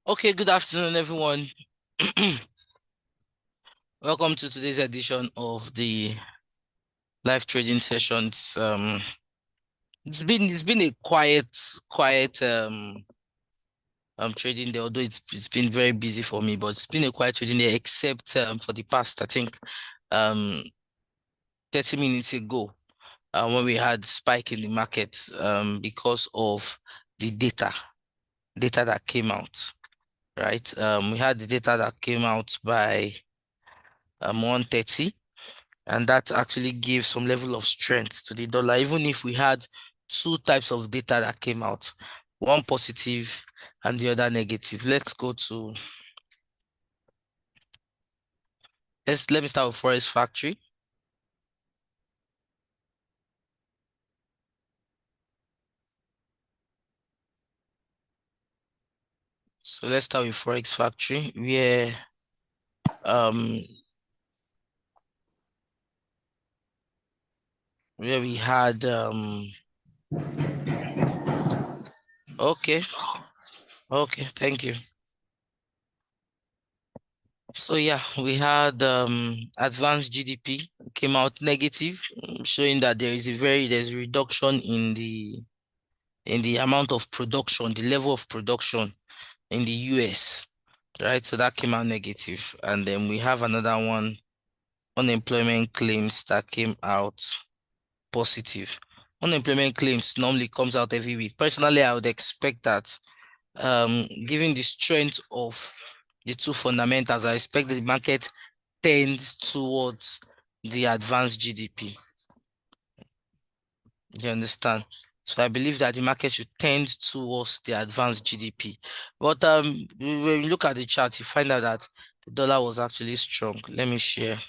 Okay, good afternoon, everyone. Welcome to today's edition of the live trading sessions. It's been a quiet trading day, although it's been very busy for me, but it's been a quiet trading day, except for the past, I think, um 30 minutes ago, when we had spike in the market because of the data that came out, right? We had the data that came out by 1:30. And that actually gives some level of strength to the dollar, even if we had two types of data that came out, one positive and the other negative. Let me start with Forest Factory. So let's start with Forex Factory, um where we had okay, thank you. So yeah, we had advanced GDP came out negative, showing that there's a reduction in the amount of production, the level of production in the US, right? So that came out negative. And then we have another one, unemployment claims, that came out positive. Unemployment claims normally comes out every week. Personally, I would expect that, given the strength of the two fundamentals, I expect the market tends towards the advanced GDP. You understand? So I believe that the market should tend towards the advanced GDP. But when you look at the chart, you find out that the dollar was actually strong. Let me share.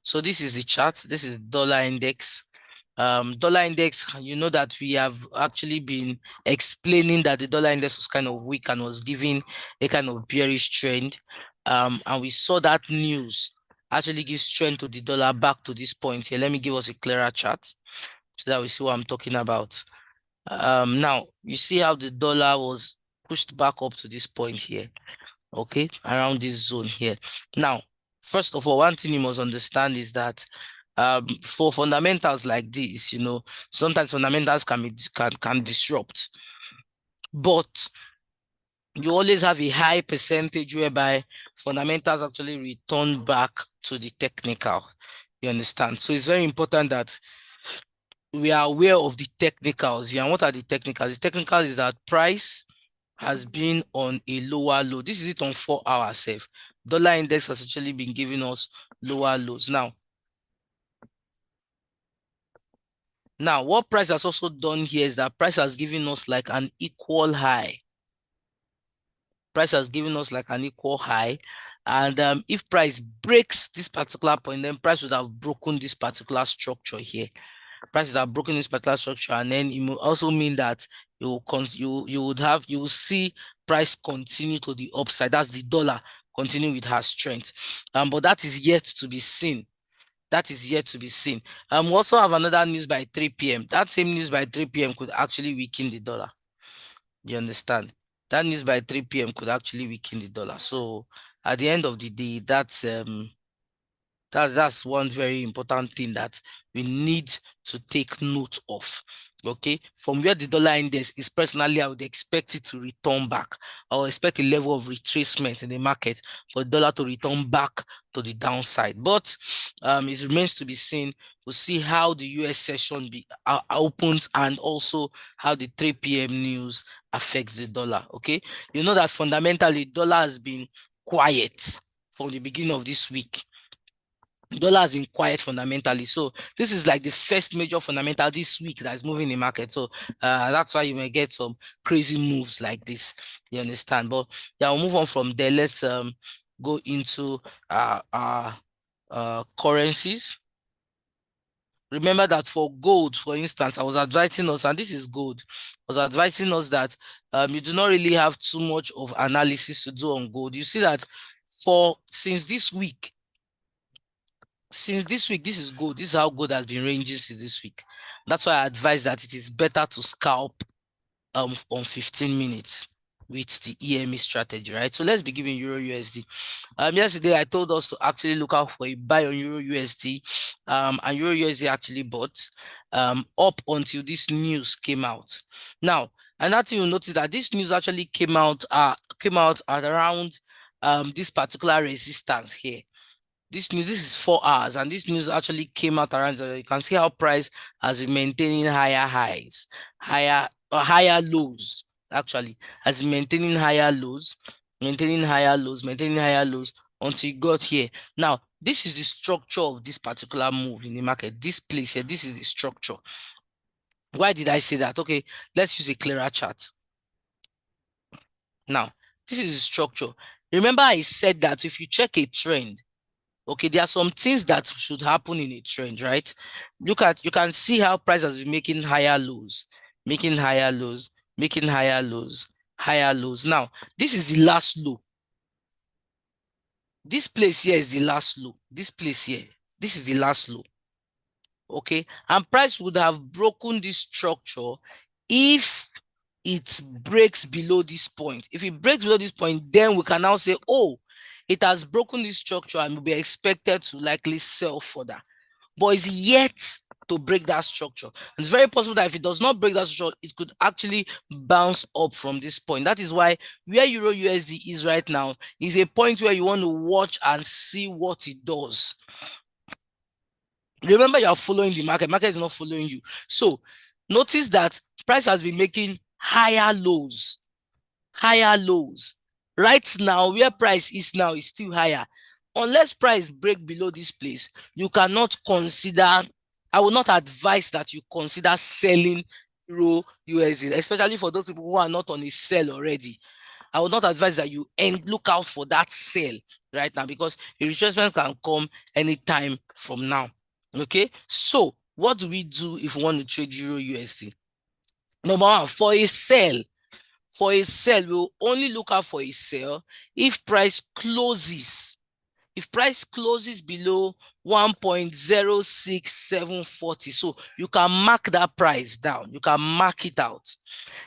So this is the chart. This is dollar index. Dollar index, you know that we have actually been explaining that the dollar index was kind of weak and was giving a kind of bearish trend. And we saw that news actually give strength to the dollar back to this point here. Let me give us a clearer chart so that we see what I'm talking about. Now you see how the dollar was pushed back up to this point here, okay, around this zone here. Now, first of all, one thing you must understand is that for fundamentals like this, sometimes fundamentals can disrupt, but you always have a high percentage whereby fundamentals actually return back to the technical. You understand? So it's very important that we are aware of the technicals. Yeah, and what are the technicals? The technical is that price has been on a lower low. This is it on 4 hours safe. Dollar index has actually been giving us lower lows. Now, what price has also done here is that price has given us like an equal high. Price has given us like an equal high. And if price breaks this particular point, then price would have broken this particular structure here. Prices are broken this particular structure, and then it will also mean that you will see price continue to the upside. That's the dollar continue with her strength. But that is yet to be seen. That is yet to be seen. We also have another news by 3 p.m. That same news by 3 p.m. could actually weaken the dollar. You understand? That news by 3 p.m. could actually weaken the dollar. So at the end of the day, that's one very important thing that we need to take note of. Okay, from where the dollar index is, personally, I would expect it to return back. I would expect a level of retracement in the market for the dollar to return back to the downside. But it remains to be seen. We'll see how the US session opens, and also how the 3 p.m. news affects the dollar. Okay, you know that fundamentally, dollar has been quiet from the beginning of this week. Dollar has been quiet fundamentally. So this is like the first major fundamental this week that is moving the market. So that's why you may get some crazy moves like this. You understand? But yeah, we'll move on from there. Let's go into currencies. Remember that for gold, for instance, I was advising us, and this is gold, I was advising us that you do not really have too much of analysis to do on gold. You see that since this week, this is good. This is how good has been ranging since this week. That's why I advise that it is better to scalp on 15 minutes with the EMA strategy, right? So let's be giving Euro USD. Yesterday I told us to actually look out for a buy on Euro USD, and Euro USD actually bought up until this news came out. Now, another thing you'll notice that this news actually came out at around this particular resistance here. This is 4 hours, and this news actually came out around. You can see how price has been maintaining higher highs, higher lows. Actually, has been maintaining higher lows, maintaining higher lows, maintaining higher lows until it got here. Now, this is the structure of this particular move in the market. This place here, this is the structure. Why did I say that? Okay, let's use a clearer chart. Now, this is the structure. Remember, I said that if you check a trend, okay, there are some things that should happen in a trend, right? You can see how price has been making higher lows, making higher lows, making higher lows, higher lows. Now, this is the last low. This place here is the last low. This place here, this is the last low. Okay, and price would have broken this structure if it breaks below this point. If it breaks below this point, then we can now say, oh, it has broken this structure and will be expected to likely sell further. But it's yet to break that structure. And it's very possible that if it does not break that structure, it could actually bounce up from this point. That is why where Euro USD is right now is a point where you want to watch and see what it does. Remember, you are following the market. Market is not following you. So notice that price has been making higher lows. Higher lows. Right now, where price is now is still higher. Unless price break below this place, you cannot consider, I will not advise that you consider selling Euro USD, especially for those people who are not on a sell already. I would not advise that you look out for that sell right now, because a retracement can come anytime from now. Okay, so what do we do if we want to trade Euro USD? Number one, for a sell, we'll only look out for a sell if price closes. If price closes below 1.06740, so you can mark that price down. You can mark it out.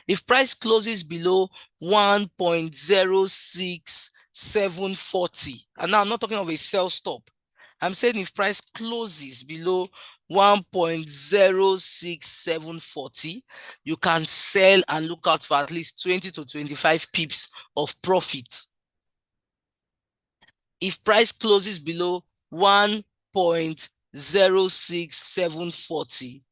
If price closes below 1.06740, and now I'm not talking of a sell stop. I'm saying if price closes below 1.06740, you can sell and look out for at least 20 to 25 pips of profit. If price closes below 1.06740,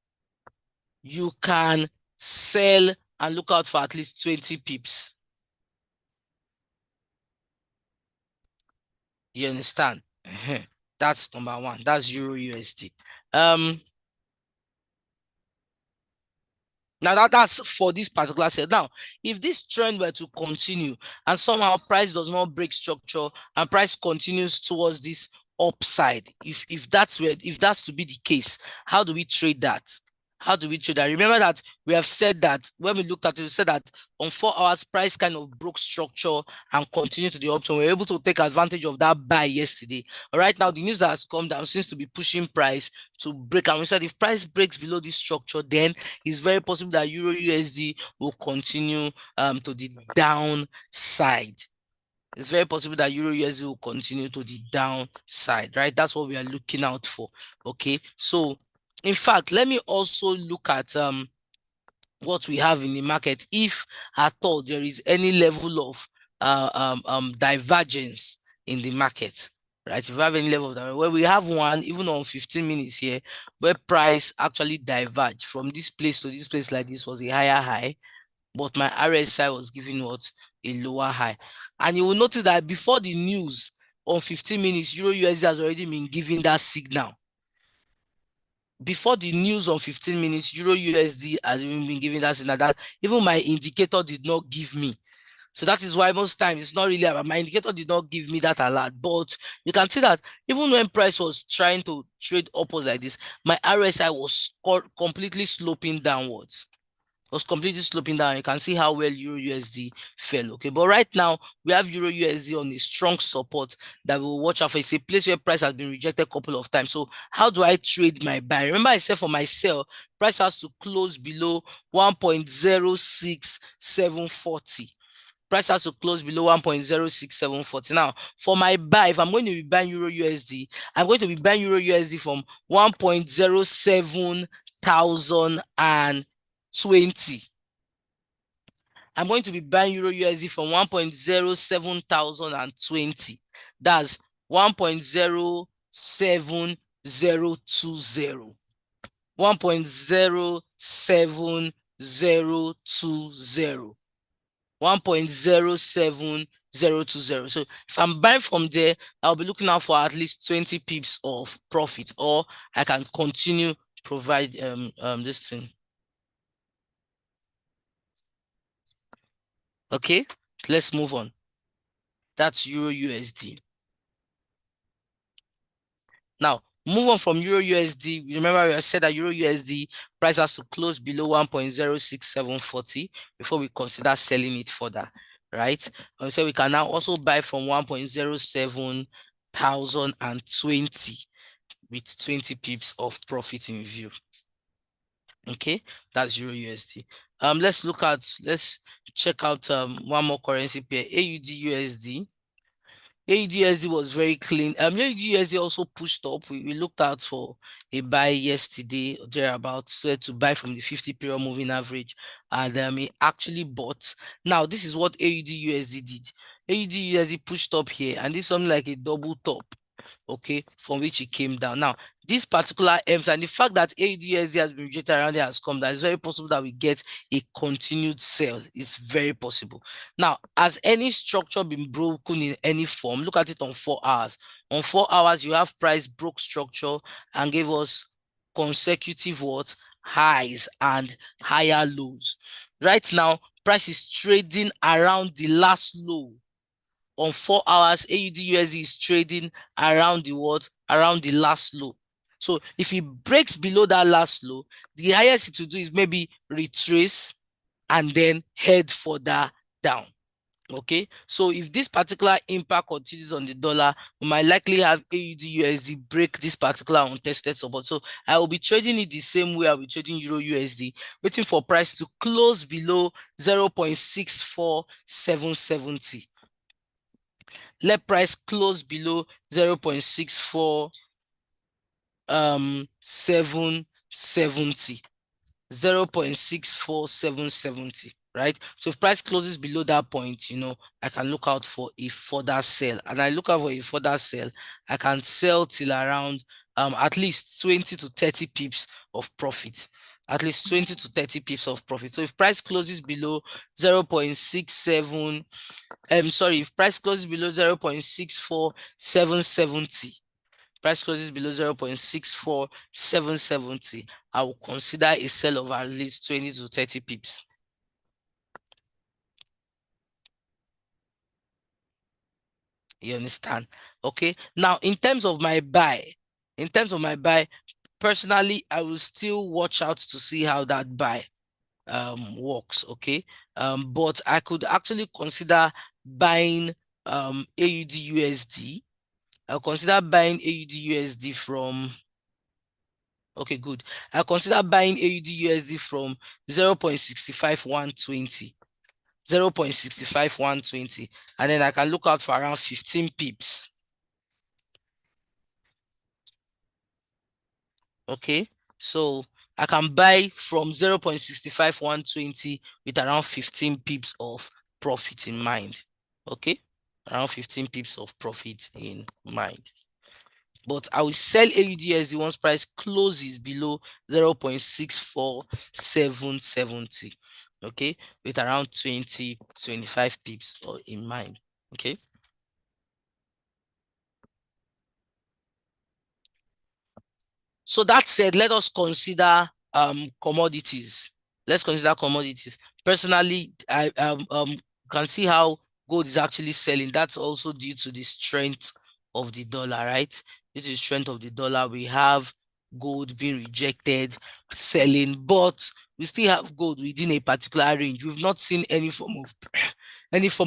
you can sell and look out for at least 20 pips. You understand? That's number one. That's Euro USD. Now that's for this particular set. Now, if this trend were to continue and somehow price does not break structure and price continues towards this upside, if that's to be the case, how do we trade that? How do we trade that? Remember that we have said that when we looked at it, we said that on 4 hours, price kind of broke structure and continued to the uptrend. We were able to take advantage of that buy yesterday. But right now, the news that has come down seems to be pushing price to break. And we said if price breaks below this structure, then it's very possible that Euro USD will continue to the downside. It's very possible that Euro USD will continue to the downside, right? That's what we are looking out for. Okay, so in fact, let me also look at what we have in the market, if at all there is any level of divergence in the market, right? If we have any level of divergence, well, we have one even on 15 minutes here, where price actually diverged from this place to this place. Like this was a higher high, but my RSI was giving what? A lower high. And you will notice that before the news on 15 minutes, Euro USD has already been giving that signal. Before the news on 15 minutes, Euro USD has even been giving that signal that even my indicator did not give me. So that is why most times it's not really about my indicator did not give me that alert. But you can see that even when price was trying to trade upwards like this, my RSI was completely sloping downwards. was completely sloping down. You can see how well Euro USD fell. Okay, but right now we have Euro USD on a strong support that we'll watch out for. It's a place where price has been rejected a couple of times. So how do I trade my buy? Remember, I said for my sell, price has to close below 1.06740. Price has to close below 1.06740. Now, for my buy, if I'm going to be buying Euro USD, I'm going to be buying Euro USD from 1.07020. I'm going to be buying Euro USD from 1.07020. That's 1.07020. 1.07020. 1.07020. So if I'm buying from there, I'll be looking out for at least 20 pips of profit, or I can continue provide this thing. Okay, let's move on. That's Euro USD. Now, move on from Euro USD. Remember, I said that Euro USD price has to close below 1.06740 before we consider selling it further, right? So we can now also buy from 1.07020 with 20 pips of profit in view. Okay, that's Euro USD. Let's check out one more currency pair, AUD USD. AUD was very clean. AUD also pushed up. We looked out for a buy yesterday or thereabouts, so to buy from the 50 period moving average, and it actually bought. Now this is what AUD did. AUD pushed up here, and this is something like a double top, okay, from which it came down. Now this particular EMS and the fact that AUD has been rejected around there has come down, it's very possible that we get a continued sell. It's very possible. Now, has any structure been broken in any form? Look at it on 4 hours. On 4 hours, you have price broke structure and gave us consecutive what? Highs and higher lows. Right now, price is trading around the last low. On 4 hours, AUD USD is trading around the what? Around the last low. So if it breaks below that last low, the highest it will do is maybe retrace and then head further down. Okay, so if this particular impact continues on the dollar, we might likely have AUD USD break this particular untested support. So I will be trading it the same way I'll be trading Euro USD, waiting for price to close below 0.64770. Let price close below 0.64770. 0.64770, right? So if price closes below that point, I can look out for a further sell. And I look out for a further sell, I can sell till around at least 20 to 30 pips of profit. At least 20 to 30 pips of profit. So if price closes below 0.67, if price closes below 0.64770, price closes below 0.64770, I will consider a sell of at least 20 to 30 pips. You understand? Okay. Now, in terms of my buy, personally, I will still watch out to see how that buy works. Okay. But I could actually consider buying AUD USD. I'll consider buying AUD USD from, okay, good. I'll consider buying AUD USD from 0.65120. 0.65120. And then I can look out for around 15 pips. Okay. So I can buy from 0.65120 with around 15 pips of profit in mind. Okay. Around 15 pips of profit in mind. But I will sell AUD once price closes below 0.64770. Okay, with around 20-25 pips in mind. Okay. So that said, let us consider commodities. Let's consider commodities. Personally, I can see how gold is actually selling. That's also due to the strength of the dollar, right? Due to the strength of the dollar, we have gold being rejected, selling, but we still have gold within a particular range. We've not seen any form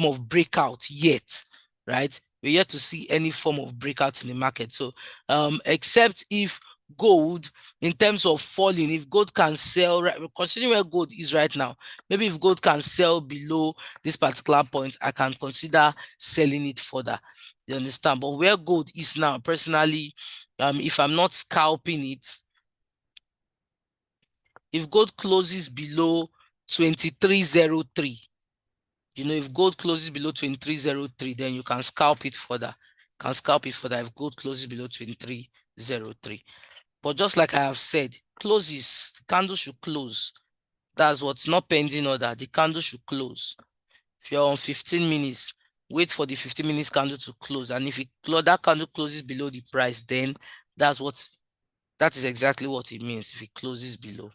of breakout yet, right? We're yet to see any form of breakout in the market. So except if gold, in terms of falling, if gold can sell, right, considering where gold is right now, maybe if gold can sell below this particular point, I can consider selling it further. You understand? But where gold is now, personally, if I'm not scalping it, if gold closes below 2303, if gold closes below 2303, then you can scalp it further. If gold closes below 2303. But just like I have said, closes, the candle should close. That's what's not pending order. The candle should close. If you're on 15 minutes, wait for the 15 minutes candle to close. And if that candle closes below the price, then that is exactly what it means if it closes below.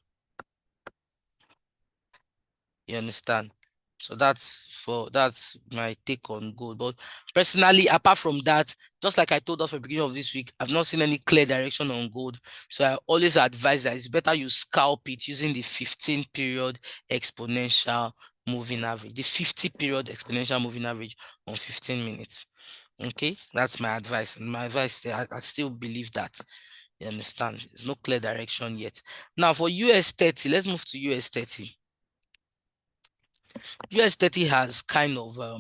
You understand? So that's my take on gold. But personally, apart from that, just like I told us at the beginning of this week, I've not seen any clear direction on gold. So I always advise that it's better you scalp it using the 15 period exponential moving average, the 50 period exponential moving average on 15 minutes. Okay, that's my advice. And my advice there, I still believe that. You understand? There's no clear direction yet. Now for US30, let's move to US30. US30 has kind of let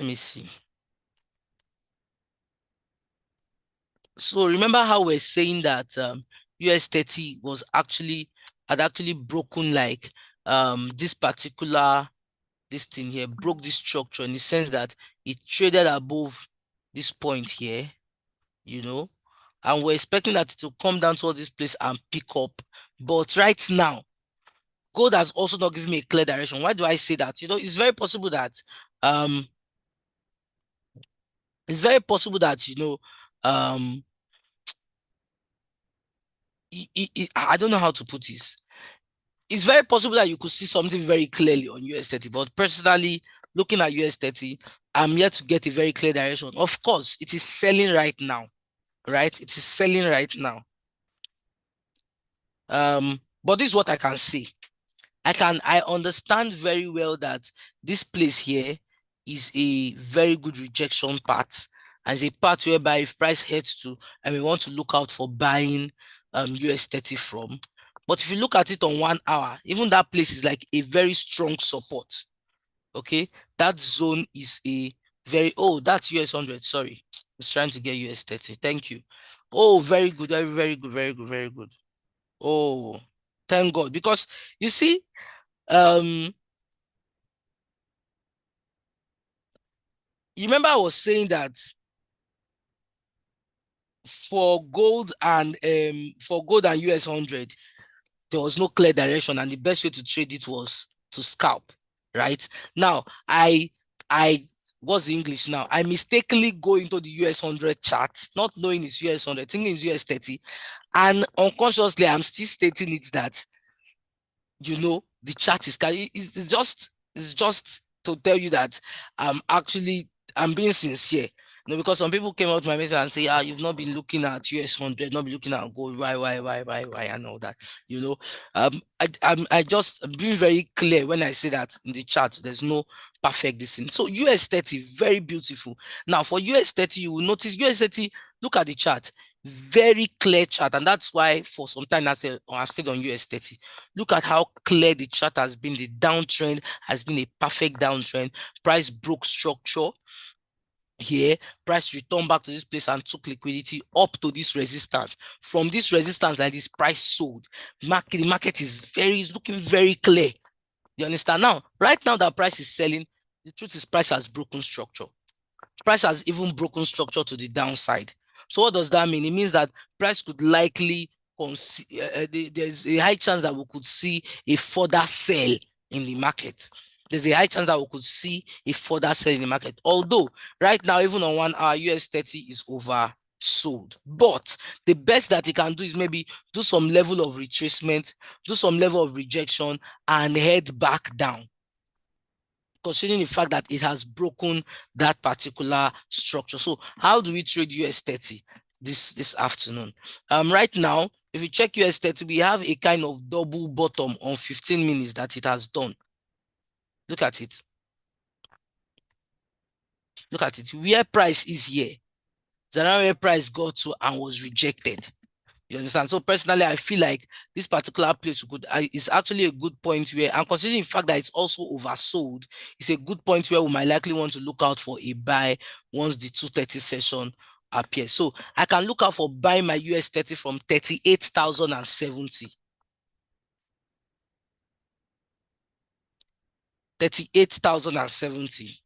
me see. So remember how we're saying that US30 had actually broken like this thing here, broke this structure in the sense that it traded above this point here, and we're expecting that to come down towards this place and pick up. But right now, gold has also not given me a clear direction. Why do I say that? It's very possible that I don't know how to put this. It's very possible that you could see something very clearly on US30, but personally, looking at US30, I'm yet to get a very clear direction. Of course, it is selling right now, right? It is selling right now. But this is what I can see. I understand very well that this place here is a very good rejection path, and it's a path whereby if price heads to, and we want to look out for buying US30 from. But if you look at it on 1 hour, even that place is like a very strong support. Okay, that zone is that's US100. Sorry, I was trying to get US30. Thank you. Oh, very good, very, very good, very good, very good. Oh, thank God, because you see, you remember I was saying that for gold and US100, there was no clear direction, and the best way to trade it was to scalp. Right now, what's the English now? I mistakenly go into the US100 chart, not knowing it's US100, thinking it's US30, and unconsciously I'm still stating it that the chart is it's just to tell you that I'm being sincere. Because some people came out to my message and say, you've not been looking at US100, not been looking at gold, why, and all that. I just being very clear when I say that in the chart, there's no perfect distance. So US30, very beautiful. Now for US30, you will notice US30, look at the chart, very clear chart, and that's why for some time I've stayed on US30. Look at how clear the chart has been. The downtrend has been a perfect downtrend. Price broke structure here, price returned back to this place and took liquidity up to this resistance. From this resistance, like this, price sold. The market is looking very clear. You understand? Now, right now that price is selling, the truth is price has broken structure. Price has even broken structure to the downside. So what does that mean? It means that price could likely there's a high chance that we could see a further sell in the market. There's a high chance that we could see a further sell in the market. Although right now, even on 1 hour, US30 is oversold. But the best that it can do is maybe do some level of retracement, do some level of rejection, and head back down, considering the fact that it has broken that particular structure. So how do we trade US30 this afternoon? Right now, if you check US30, we have a kind of double bottom on 15 minutes that it has done. Look at it. Look at it. Where price is here. It's around where price got to and was rejected. You understand? So personally, I feel like this particular place is actually a good point where, and considering the fact that it's also oversold, it's a good point where we might likely want to look out for a buy once the 230 session appears. So I can look out for buying my US30 from 38,070. 38,070.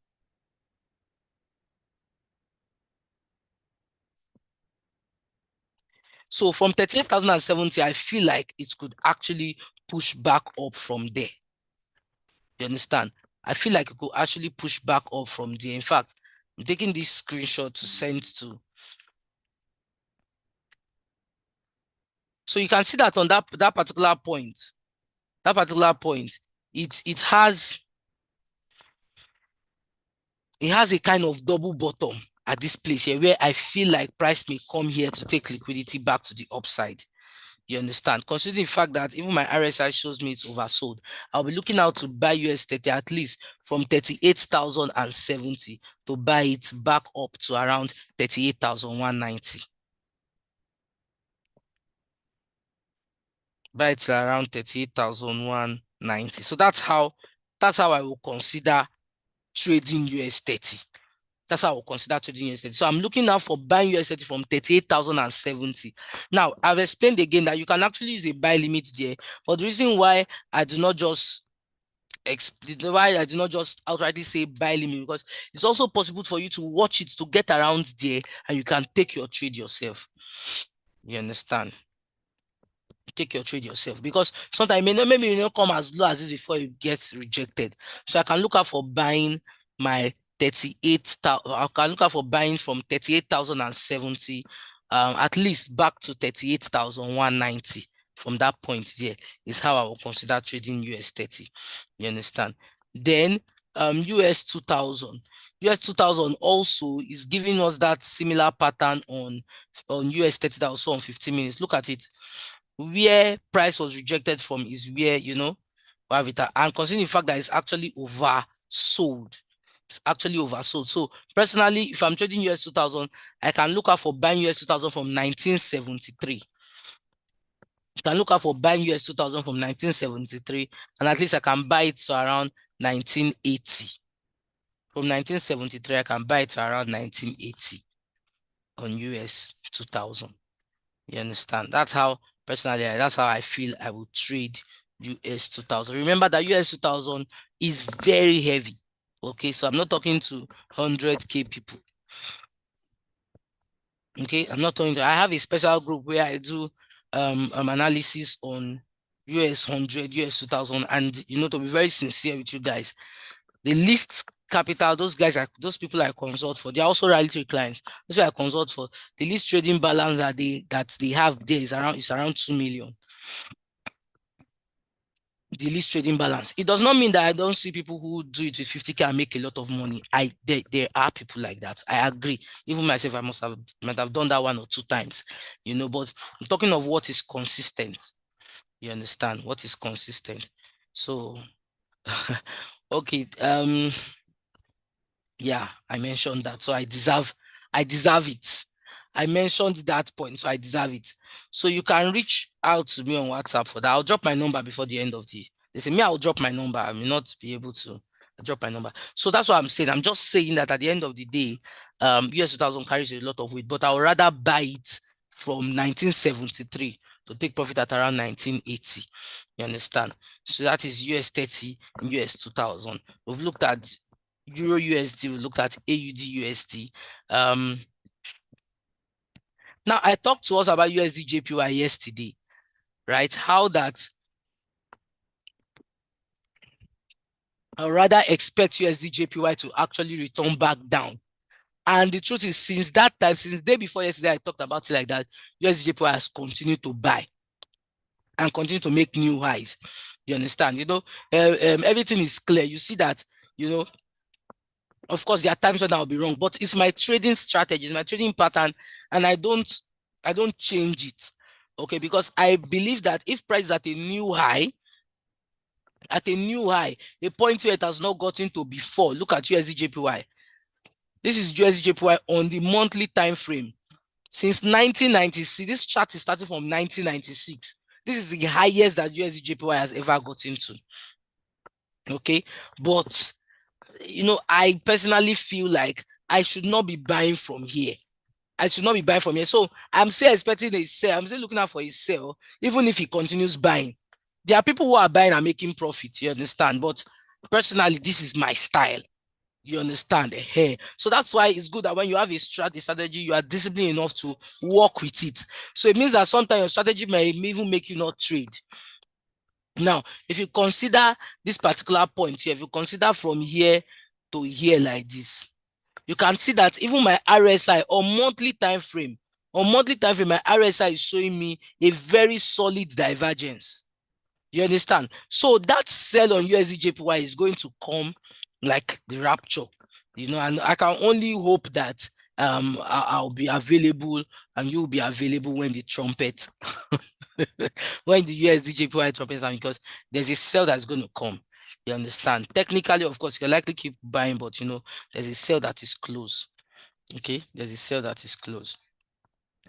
So from 38,070, I feel like it could actually push back up from there. You understand? I feel like it could actually push back up from there. In fact, I'm taking this screenshot to send to. So you can see that on that particular point, it has a kind of double bottom at this place here where I feel like price may come here to take liquidity back to the upside. You understand? Considering the fact that even my RSI shows me it's oversold, I'll be looking out to buy US30 at least from 38,070 to buy it back up to around 38,190. Buy it to around 38,190. So that's how I will consider trading US30. That's how I will consider trading US30. So I'm looking out for buying US30 from 38,070. Now, I've explained again that you can actually use a buy limit there, but the reason why I do not just outrightly say buy limit, because it's also possible for you to watch it to get around there and you can take your trade yourself. You understand? Take your trade yourself, because sometimes maybe you not come as low as this before it gets rejected. So I can look out for buying my 38,000. I can look out for buying from 38,070 at least back to 38,190. From that point there is how I will consider trading US30. You understand? Then US 2000. US 2000 also is giving us that similar pattern on US30 that was on 15 minutes. Look at it. Where price was rejected from is where, we have it. And considering the fact that it's actually oversold. It's actually oversold. So personally, if I'm trading US 2000, I can look out for buying US 2000 from 1973. I can look out for buying US 2000 from 1973, and at least I can buy it to around 1980. From 1973, I can buy it to around 1980 on US 2000. You understand? That's how I feel I will trade US 2000. Remember that US 2000 is very heavy. Okay, so I'm not talking to 100K people. Okay, I'm not talking to, I have a special group where I do analysis on US 100, US 2000, and to be very sincere with you guys, the least capital, those people I consult for, they're also reality clients. Those I consult for, the least trading balance that they have there is around 2 million. The least trading balance. It does not mean that I don't see people who do it with 50K and make a lot of money. There are people like that. I agree. Even myself, I might have done that 1 or 2 times, but I'm talking of what is consistent. You understand? What is consistent? So okay, yeah, I mentioned that. So I deserve it. I mentioned that point, so I deserve it. So you can reach out to me on WhatsApp for that. I'll drop my number before the end of they say I'll drop my number. I may not be able to drop my number. So that's what I'm saying. I'm just saying that at the end of the day, US 2000 carries a lot of weight, but I would rather buy it from 1973 to take profit at around 1980. You understand? So that is US30 and US 2000. We've looked at Euro USD, we looked at AUD USD. Now I talked to us about USD JPY yesterday, right? How that I rather expect USD JPY to actually return back down. And the truth is, since that time, since the day before yesterday, I talked about it like that, USD JPY has continued to buy and continue to make new highs. You understand? Everything is clear. You see that, of course, there are times when I'll be wrong, but it's my trading strategy, it's my trading pattern, and I don't change it. Okay, because I believe that if price is at a new high, a point where it has not gotten to before, look at USDJPY. This is USDJPY on the monthly time frame. Since 1996, this chart is starting from 1996. This is the highest that USDJPY has ever gotten to. Okay, but I personally feel like I should not be buying from here. So I'm still expecting a sell. I'm still looking out for a sell, even if he continues buying. There are people who are buying and making profit, you understand? But personally, this is my style. You understand? So that's why it's good that when you have a strategy, you are disciplined enough to work with it. So it means that sometimes your strategy may even make you not trade. Now, if you consider this particular point here, if you consider from here to here like this, you can see that even my RSI on monthly time frame, my RSI is showing me a very solid divergence. You understand? So that sell on USDJPY is going to come like the rapture, and I can only hope that I'll be available and you'll be available when the trumpet when the USDJPY trumpets, because there's a sell that's going to come. You understand? Technically, of course, you can likely keep buying, but there's a sell that is close. Okay, there's a sell that is close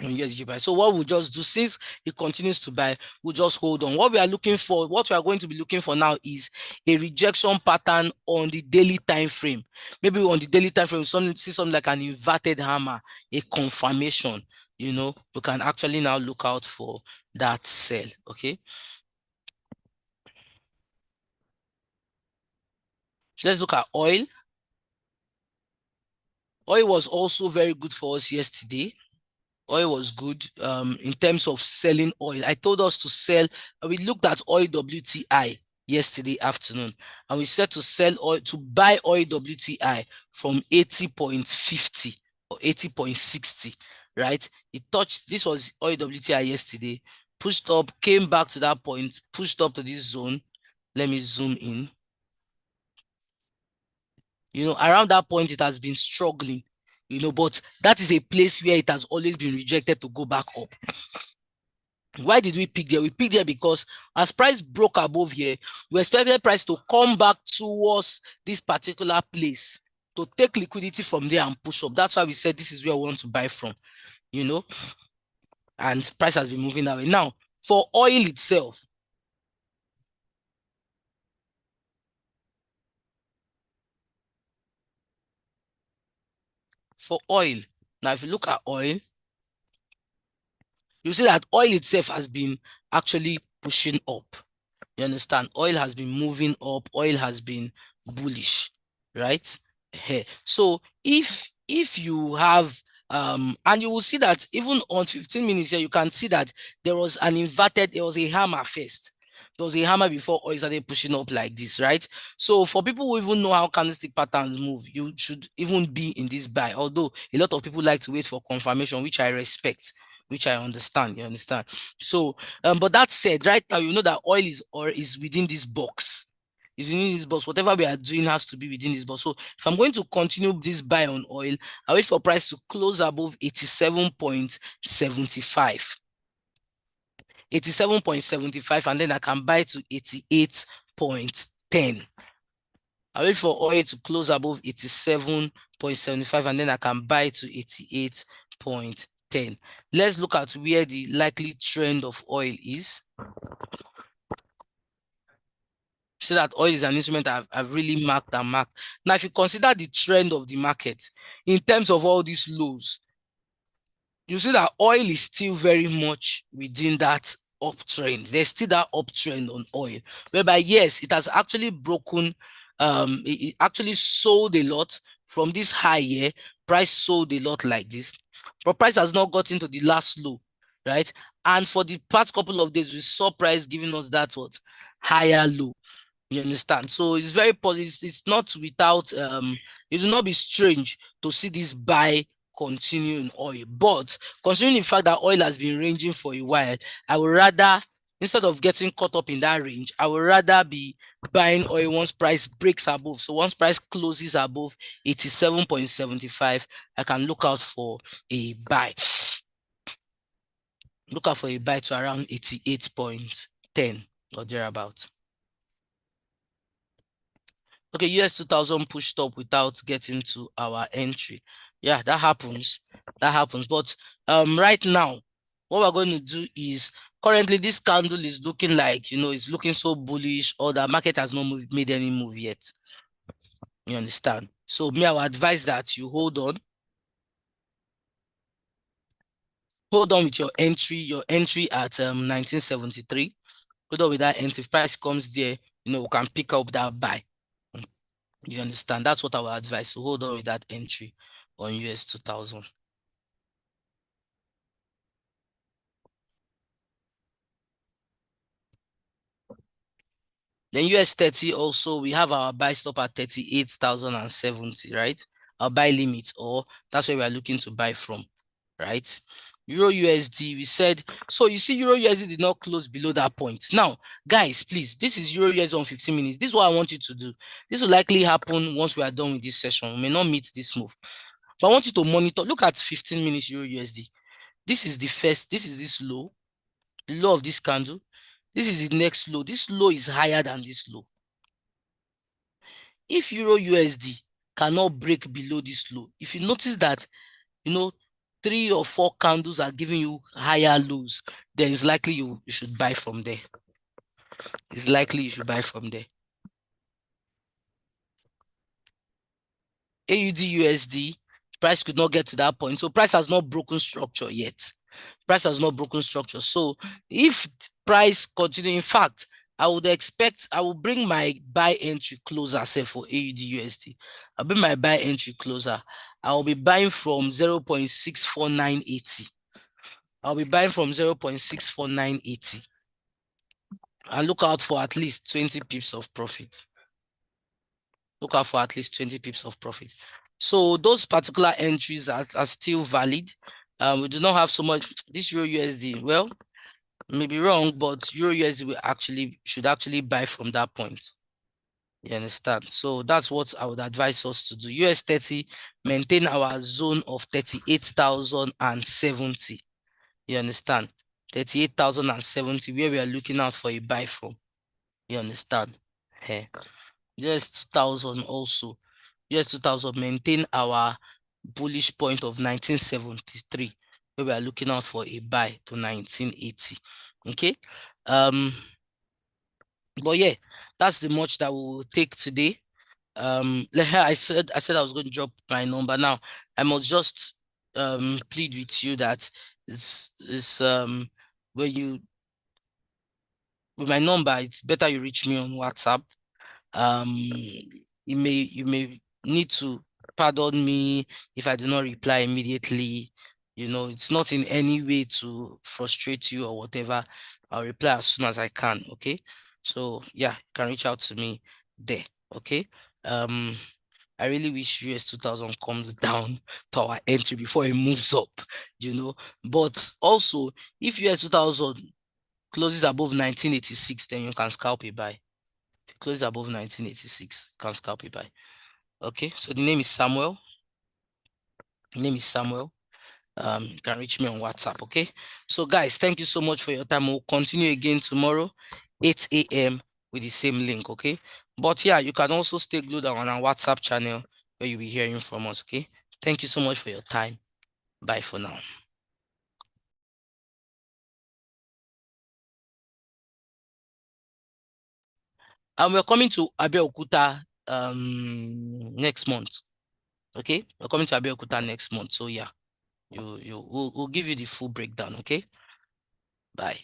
on USDJPY. So what we'll just do, since it continues to buy, we'll just hold on. What we are going to be looking for now is a rejection pattern on the daily time frame. Maybe on the daily time frame, see something like an inverted hammer, a confirmation. We can actually now look out for that sell. Okay. Let's look at oil. Oil was also very good for us yesterday. Oil was good in terms of selling oil. I told us to sell. We looked at oil WTI yesterday afternoon, and we said to sell oil, to buy oil WTI from 80.50 or 80.60, right? This was oil WTI yesterday, pushed up, came back to that point, pushed up to this zone. Let me zoom in. Around that point, it has been struggling, but that is a place where it has always been rejected to go back up. Why did we pick there? We picked there because as price broke above here, we expected price to come back towards this particular place to take liquidity from there and push up. That's why we said this is where we want to buy from, and price has been moving that way. Now, for oil itself, now if you look at oil, you see that oil itself has been actually pushing up. You understand? Oil has been moving up. Oil has been bullish, right? So if you have and you will see that even on 15 minutes here, you can see that there was a hammer first. There was a hammer before oil started pushing up like this, right? So for people who even know how candlestick patterns move, you should even be in this buy. Although a lot of people like to wait for confirmation, which I respect, which I understand. You understand? So, but that said, right now you know that oil is within this box. Is within this box. Whatever we are doing has to be within this box. So if I'm going to continue this buy on oil, I wait for price to close above 87.75. 87.75, and then I can buy to 88.10. I wait for oil to close above 87.75, and then I can buy to 88.10. Let's look at where the likely trend of oil is. So that oil is an instrument I've really marked. Now, if you consider the trend of the market in terms of all these lows, you see that oil is still very much within that uptrend. There's still that uptrend on oil, whereby yes, it has actually broken. It actually sold a lot from this high here. Price sold a lot like this, but price has not gotten to the last low, right? And for the past couple of days, we saw price giving us that higher low. You understand? So it's very positive. It's not without it will not be strange to see this buy continue in oil. But considering the fact that oil has been ranging for a while, I would rather, instead of getting caught up in that range, I would rather be buying oil once price breaks above. So once price closes above 87.75, I can look out for a buy. Look out for a buy to around 88.10 or thereabout. Okay, US 2000 pushed up without getting to our entry. Yeah, that happens. That happens. But right now, what we're going to do is currently this candle is looking like, it's looking so bullish, or the market has not made any move yet. You understand? So me, I would advise that you hold on. Hold on with your entry at 1973. Hold on with that entry. If price comes there, we can pick up that buy. You understand? That's what I would advise. So hold on with that entry on US 2000. Then US 30 also, we have our buy stop at 38,070, right? Our buy limit, or that's where we are looking to buy from, right? Euro USD, we said, so you see Euro USD did not close below that point. Now, guys, please, this is Euro USD on 15 minutes. This is what I want you to do. This will likely happen once we are done with this session. We may not meet this move. But I want you to monitor. Look at 15 minutes Euro USD. This is this low, the low of this candle. This is the next low. This low is higher than this low. If Euro USD cannot break below this low, if you notice that, 3 or 4 candles are giving you higher lows, then it's likely you should buy from there. It's likely you should buy from there. AUD USD, price could not get to that point. So price has not broken structure yet. Price has not broken structure. So if price continue, in fact, I will bring my buy entry closer, say for AUD USD. I'll bring my buy entry closer. I'll be buying from 0.64980. I'll be buying from 0.64980. And look out for at least 20 pips of profit. Look out for at least 20 pips of profit. So those particular entries are still valid. We do not have so much this Euro USD. Well, maybe wrong, but Euro USD should actually buy from that point. You understand? So that's what I would advise us to do. US 30, maintain our zone of 38,070. You understand? 38,070, where we are looking out for a buy from. You understand? Yeah. US 2000 also. US 2000, maintain our bullish point of 1973, where we are looking out for a buy to 1980. Okay. But yeah, that's the much that we will take today. I said I was going to drop my number. Now I must just plead with you that it's when you with my number, it's better you reach me on WhatsApp. You may need to pardon me if I do not reply immediately. It's not in any way to frustrate you or whatever. I'll reply as soon as I can. Okay. So yeah, you can reach out to me there. Okay. I really wish US 2000 comes down to our entry before it moves up, But also, if US 2000 closes above 1986, then you can scalp it buy. If it closes above 1986, you can scalp it buy. Okay, so the name is Samuel. You can reach me on WhatsApp. Okay, so guys, thank you so much for your time. We'll continue again tomorrow, 8 a.m. with the same link. Okay, but yeah, you can also stay glued on our WhatsApp channel where you'll be hearing from us. Okay, thank you so much for your time. Bye for now. And we're coming to Abeokuta next month. Okay, we're coming to Abeokuta next month. So yeah, we'll give you the full breakdown. Okay, bye.